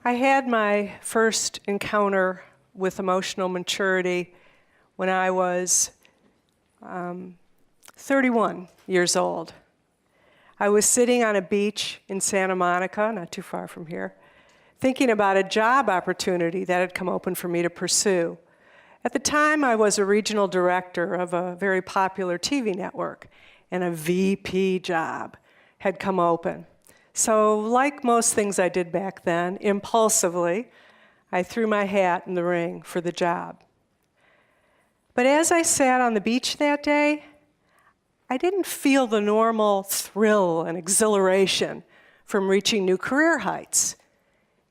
I had my first encounter with emotional maturity when I was 31 years old. I was sitting on a beach in Santa Monica, not too far from here, thinking about a job opportunity that had come open for me to pursue. At the time, I was a regional director of a very popular TV network, and a VP job had come open. So, like most things I did back then, impulsively, I threw my hat in the ring for the job. But as I sat on the beach that day, I didn't feel the normal thrill and exhilaration from reaching new career heights.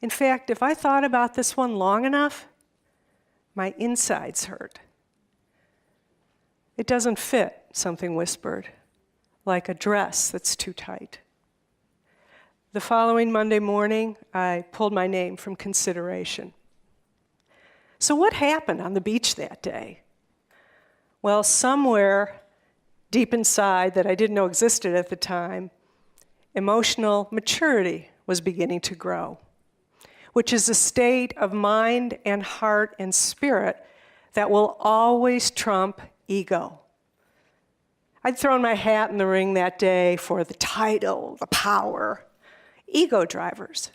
In fact, if I thought about this one long enough, my insides hurt. It doesn't fit, something whispered, like a dress that's too tight. The following Monday morning, I pulled my name from consideration. So what happened on the beach that day? Well, somewhere deep inside that I didn't know existed at the time, emotional maturity was beginning to grow, which is a state of mind and heart and spirit that will always trump ego. I'd thrown my hat in the ring that day for the title, the power, ego drivers.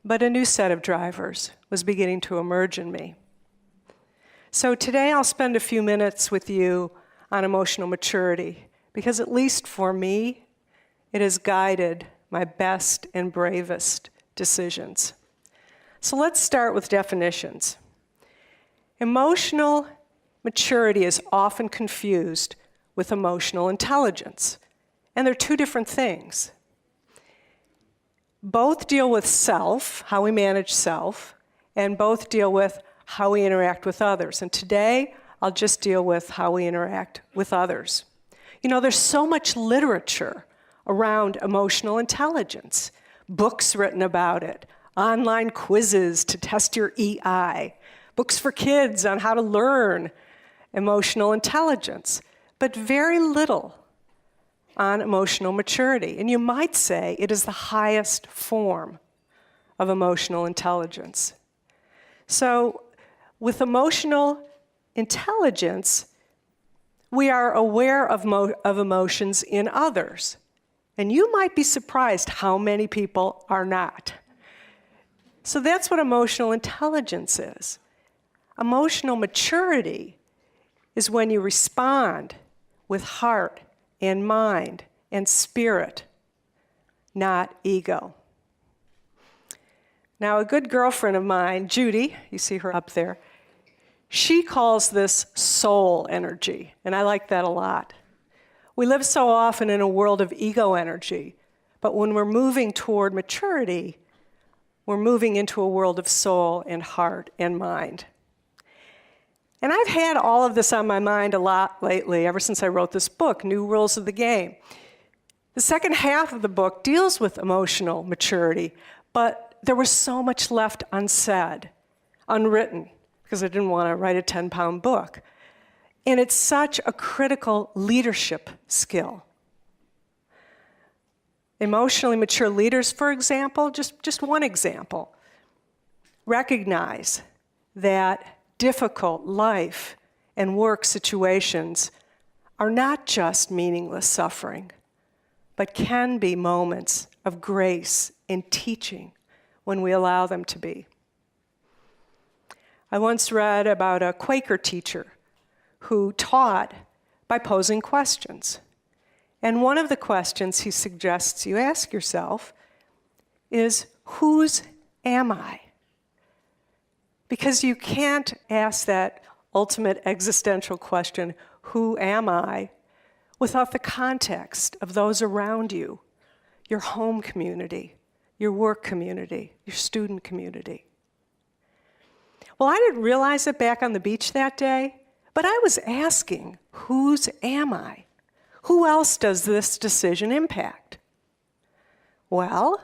But a new set of drivers was beginning to emerge in me. So today I'll spend a few minutes with you on emotional maturity, because at least for me, it has guided my best and bravest decisions. So let's start with definitions. Emotional maturity is often confused with emotional intelligence, and they're two different things. Both deal with self, how we manage self, and both deal with how we interact with others. And today, I'll just deal with how we interact with others. You know, there's so much literature around emotional intelligence, books written about it, online quizzes to test your EI, books for kids on how to learn emotional intelligence, but very little on emotional maturity. And you might say it is the highest form of emotional intelligence. So with emotional intelligence, we are aware of emotions in others. And you might be surprised how many people are not. So that's what emotional intelligence is. Emotional maturity is when you respond with heart and mind and spirit, not ego. Now, a good girlfriend of mine, Judy, you see her up there, she calls this soul energy, and I like that a lot. We live so often in a world of ego energy, but when we're moving toward maturity, we're moving into a world of soul and heart and mind. And I've had all of this on my mind a lot lately, ever since I wrote this book, New Rules of the Game. The second half of the book deals with emotional maturity, but there was so much left unsaid, unwritten, because I didn't want to write a 10-pound book. And it's such a critical leadership skill. Emotionally mature leaders, for example, just one example, recognize that difficult life and work situations are not just meaningless suffering, but can be moments of grace and teaching when we allow them to be. I once read about a Quaker teacher who taught by posing questions. And one of the questions he suggests you ask yourself is, whose am I? Because you can't ask that ultimate existential question, who am I, without the context of those around you, your home community, your work community, your student community. Well, I didn't realize it back on the beach that day, but I was asking, whose am I? Who else does this decision impact? Well,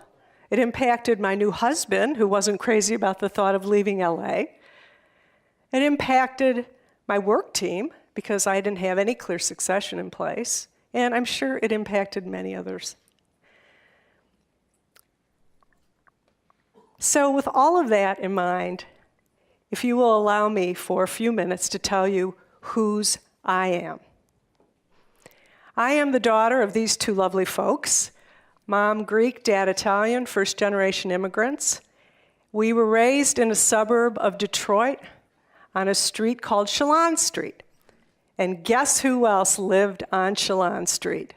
it impacted my new husband, who wasn't crazy about the thought of leaving LA. It impacted my work team, because I didn't have any clear succession in place. And I'm sure it impacted many others. So with all of that in mind, if you will allow me for a few minutes to tell you whose I am. I am the daughter of these two lovely folks. Mom Greek, dad Italian, first-generation immigrants. We were raised in a suburb of Detroit on a street called Chelan Street. And guess who else lived on Chelan Street?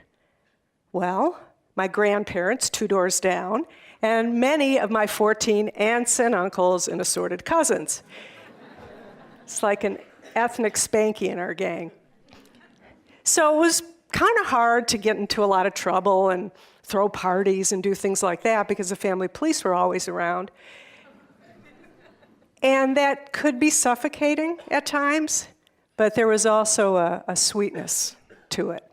Well, my grandparents, 2 doors down, and many of my 14 aunts and uncles and assorted cousins. It's like an ethnic Spanky in our gang. So it was kind of hard to get into a lot of trouble and throw parties and do things like that because the family police were always around. And that could be suffocating at times, but there was also a sweetness to it.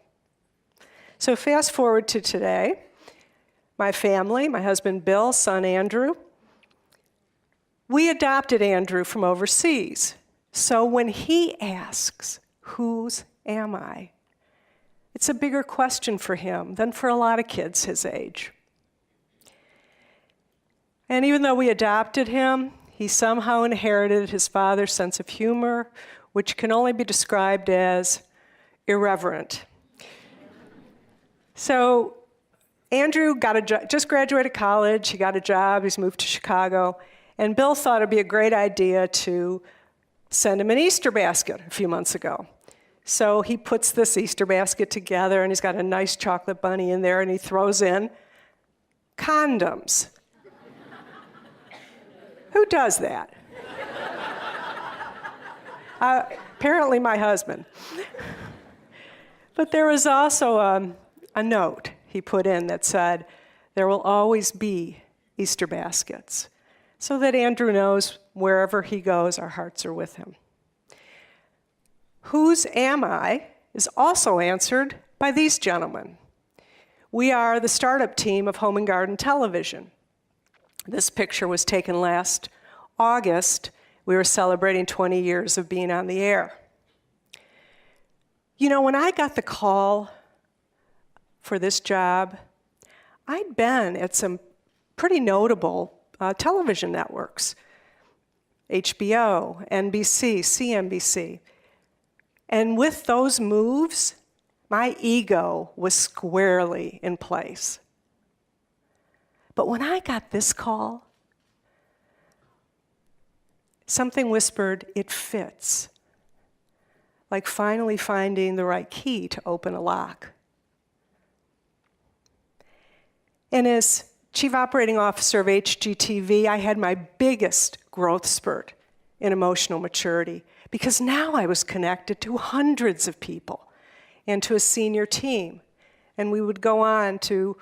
So fast forward to today. My family, my husband Bill, son Andrew, we adopted Andrew from overseas. So when he asks, whose am I? It's a bigger question for him than for a lot of kids his age. And even though we adopted him, he somehow inherited his father's sense of humor, which can only be described as irreverent. So Andrew just graduated college, he got a job, he's moved to Chicago, and Bill thought it'd be a great idea to send him an Easter basket a few months ago. So he puts this Easter basket together, and he's got a nice chocolate bunny in there, and he throws in condoms. Who does that? Apparently my husband. But there was also a note he put in that said, there will always be Easter baskets, so that Andrew knows wherever he goes, our hearts are with him. Whose am I is also answered by these gentlemen. We are the startup team of Home and Garden Television. This picture was taken last August. We were celebrating 20 years of being on the air. You know, when I got the call for this job, I'd been at some pretty notable television networks, HBO, NBC, CNBC. And with those moves, my ego was squarely in place. But when I got this call, something whispered, it fits. Like finally finding the right key to open a lock. And as Chief Operating Officer of HGTV, I had my biggest growth spurt in emotional maturity, because now I was connected to hundreds of people and to a senior team. And we would go on to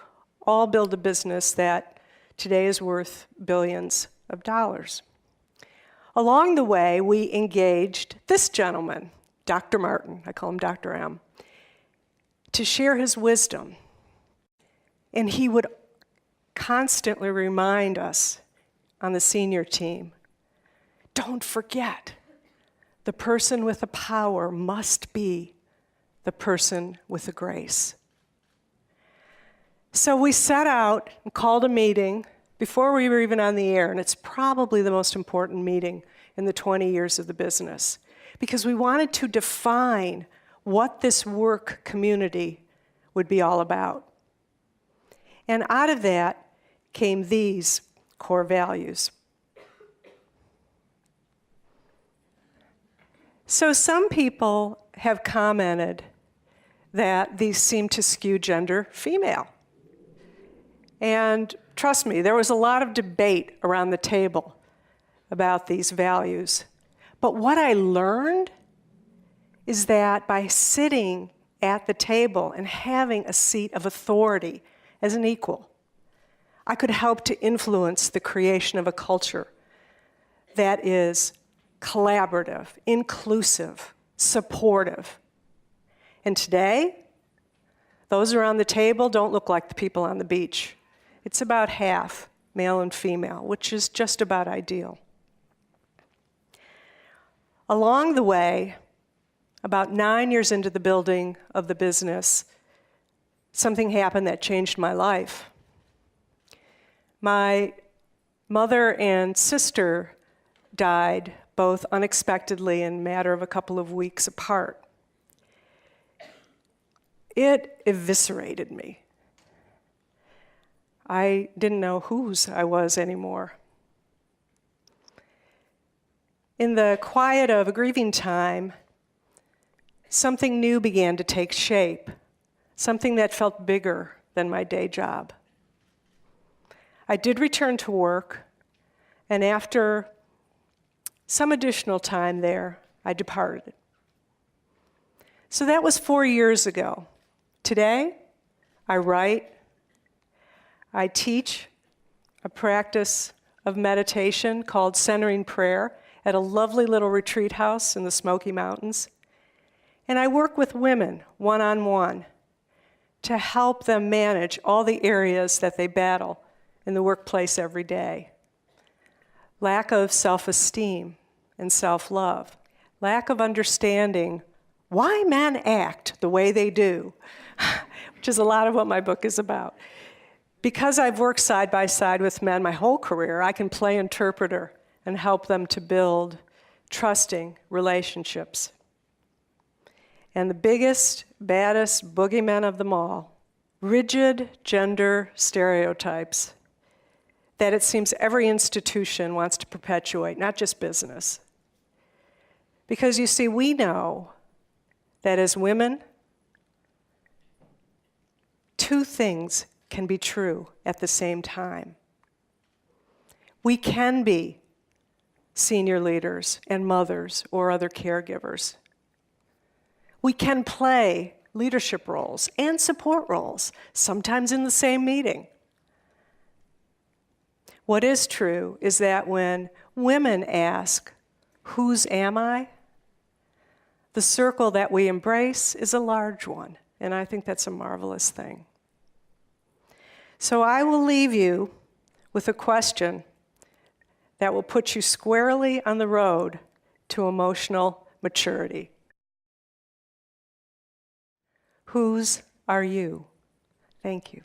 all build a business that today is worth billions of dollars. Along the way, we engaged this gentleman, Dr. Martin, I call him Dr. M, to share his wisdom. And he would constantly remind us on the senior team, don't forget, the person with the power must be the person with the grace. So we set out and called a meeting before we were even on the air, and it's probably the most important meeting in the 20 years of the business, because we wanted to define what this work community would be all about. And out of that came these core values. So some people have commented that these seem to skew gender female. And trust me, there was a lot of debate around the table about these values. But what I learned is that by sitting at the table and having a seat of authority as an equal, I could help to influence the creation of a culture that is collaborative, inclusive, supportive. And today, those around the table don't look like the people on the beach. It's about half male and female, which is just about ideal. Along the way, about 9 years into the building of the business, something happened that changed my life. My Mother and sister died both unexpectedly in a matter of a couple of weeks apart. It eviscerated me. I didn't know whose I was anymore. In the quiet of a grieving time, something new began to take shape, something that felt bigger than my day job. I did return to work, and after some additional time there, I departed. So that was 4 years ago. Today, I write, I teach a practice of meditation called Centering Prayer at a lovely little retreat house in the Smoky Mountains. And I work with women one-on-one to help them manage all the areas that they battle in the workplace every day. Lack of self-esteem and self-love, lack of understanding why men act the way they do, which is a lot of what my book is about. Because I've worked side by side with men my whole career, I can play interpreter and help them to build trusting relationships. And the biggest, baddest boogeymen of them all, rigid gender stereotypes that it seems every institution wants to perpetuate, not just business. Because you see, we know that as women, two things can be true at the same time. We can be senior leaders and mothers or other caregivers. We can play leadership roles and support roles, sometimes in the same meeting. What is true is that when women ask, "Whose am I?" the circle that we embrace is a large one, and I think that's a marvelous thing. So I will leave you with a question that will put you squarely on the road to emotional maturity. Whose are you? Thank you.